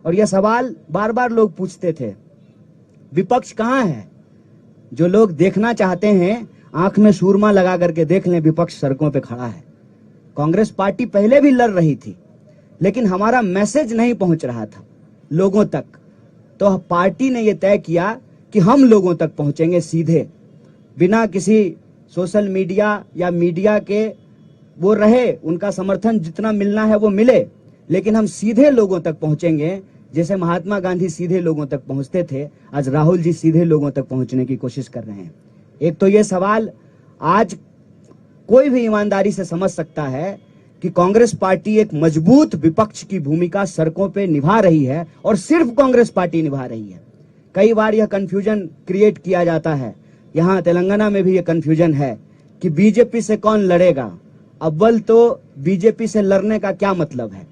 और यह सवाल बार बार लोग पूछते थे, विपक्ष कहाँ है? जो लोग देखना चाहते हैं आंख में सूरमा लगा करके देख लें, विपक्ष सड़कों पे खड़ा है। कांग्रेस पार्टी पहले भी लड़ रही थी, लेकिन हमारा मैसेज नहीं पहुंच रहा था लोगों तक। तो पार्टी ने यह तय किया कि हम लोगों तक पहुंचेंगे सीधे, बिना किसी सोशल मीडिया या मीडिया के वो रहे, उनका समर्थन जितना मिलना है वो मिले, लेकिन हम सीधे लोगों तक पहुंचेंगे। जैसे महात्मा गांधी सीधे लोगों तक पहुंचते थे, आज राहुल जी सीधे लोगों तक पहुंचने की कोशिश कर रहे हैं। एक तो ये सवाल आज कोई भी ईमानदारी से समझ सकता है कि कांग्रेस पार्टी एक मजबूत विपक्ष की भूमिका सड़कों पे निभा रही है, और सिर्फ कांग्रेस पार्टी निभा रही है। कई बार यह कंफ्यूजन क्रिएट किया जाता है, यहां तेलंगाना में भी यह कंफ्यूजन है कि बीजेपी से कौन लड़ेगा। अव्वल तो बीजेपी से लड़ने का क्या मतलब है?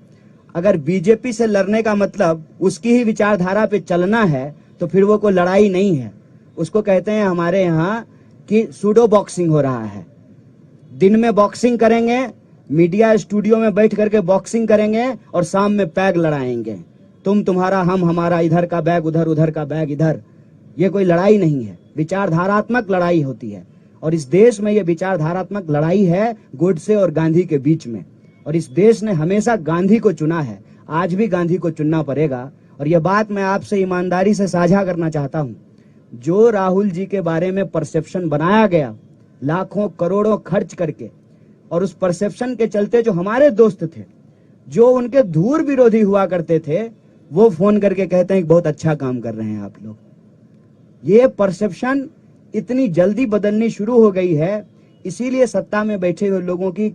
अगर बीजेपी से लड़ने का मतलब उसकी ही विचारधारा पे चलना है, तो फिर वो कोई लड़ाई नहीं है। उसको कहते हैं हमारे यहाँ कि सूडो बॉक्सिंग हो रहा है। दिन में बॉक्सिंग करेंगे, मीडिया स्टूडियो में बैठ करके बॉक्सिंग करेंगे, और शाम में पैग लड़ाएंगे। तुम तुम्हारा, हम हमारा, इधर का बैग उधर, उधर का बैग इधर। ये कोई लड़ाई नहीं है, विचारधारात्मक लड़ाई होती है। और इस देश में ये विचारधारात्मक लड़ाई है गोडसे और गांधी के बीच में। और इस देश ने हमेशा गांधी को चुना है, आज भी गांधी को चुनना पड़ेगा। और यह बात मैं आपसे ईमानदारी से साझा करना चाहता हूं, जो राहुल जी के बारे में परसेप्शन बनाया गया लाखों करोड़ों खर्च करके, और उस परसेप्शन के चलते जो हमारे दोस्त थे, जो उनके धूर विरोधी हुआ करते थे, वो फोन करके कहते हैं कि बहुत अच्छा काम कर रहे हैं आप लोग। ये परसेप्शन इतनी जल्दी बदलनी शुरू हो गई है, इसीलिए सत्ता में बैठे हुए लोगों की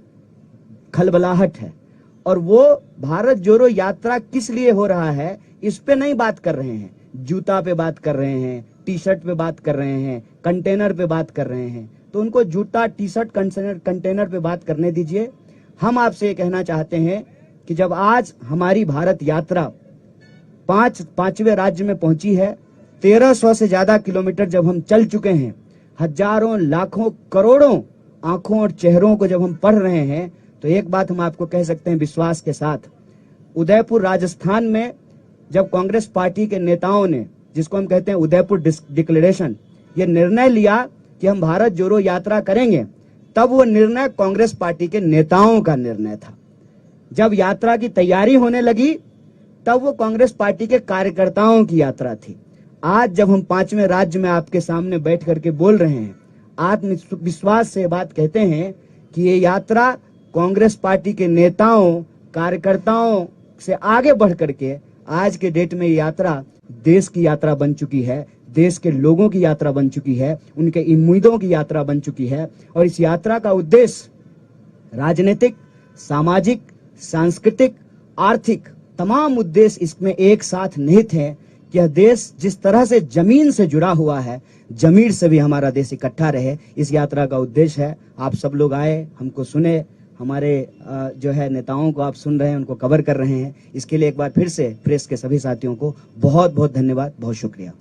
खलबलाहट है। और वो भारत जोड़ो यात्रा किस लिए हो रहा है, इस पे नहीं बात कर रहे हैं। जूता पे बात कर रहे हैं, टी शर्ट पे बात कर रहे हैं, कंटेनर पे बात कर रहे हैं। तो उनको जूता, टी शर्ट, कंटेनर पे बात करने दीजिए। हम आपसे ये कहना चाहते हैं कि जब आज हमारी भारत यात्रा पांचवें राज्य में पहुंची है, 1300 से ज्यादा किलोमीटर जब हम चल चुके हैं, हजारों लाखों करोड़ों आंखों और चेहरों को जब हम पढ़ रहे हैं, तो एक बात हम आपको कह सकते हैं विश्वास के साथ, उदयपुर राजस्थान में जब कांग्रेस पार्टी के नेताओं ने, जिसको हम कहते हैं उदयपुर डिक्लेरेशन, ये निर्णय लिया कि हम भारत जोड़ो यात्रा करेंगे, तब वो निर्णय कांग्रेस पार्टी के नेताओं का निर्णय था। जब यात्रा की तैयारी होने लगी, तब वो कांग्रेस पार्टी के कार्यकर्ताओं की यात्रा थी। आज जब हम 5वें राज्य में आपके सामने बैठ करके बोल रहे हैं, आत्मविश्वास से बात कहते हैं कि ये यात्रा कांग्रेस पार्टी के नेताओं, कार्यकर्ताओं से आगे बढ़ करके आज के डेट में ये यात्रा देश की यात्रा बन चुकी है, देश के लोगों की यात्रा बन चुकी है, उनके उम्मीदों की यात्रा बन चुकी है। और इस यात्रा का उद्देश्य राजनीतिक, सामाजिक, सांस्कृतिक, आर्थिक तमाम उद्देश्य इसमें एक साथ निहित है कि यह देश जिस तरह से जमीन से जुड़ा हुआ है, जमीन से भी हमारा देश इकट्ठा रहे। इस यात्रा का उद्देश्य है। आप सब लोग आए, हमको सुने, हमारे जो है नेताओं को आप सुन रहे हैं, उनको कवर कर रहे हैं। इसके लिए एक बार फिर से प्रेस के सभी साथियों को बहुत बहुत धन्यवाद, बहुत शुक्रिया।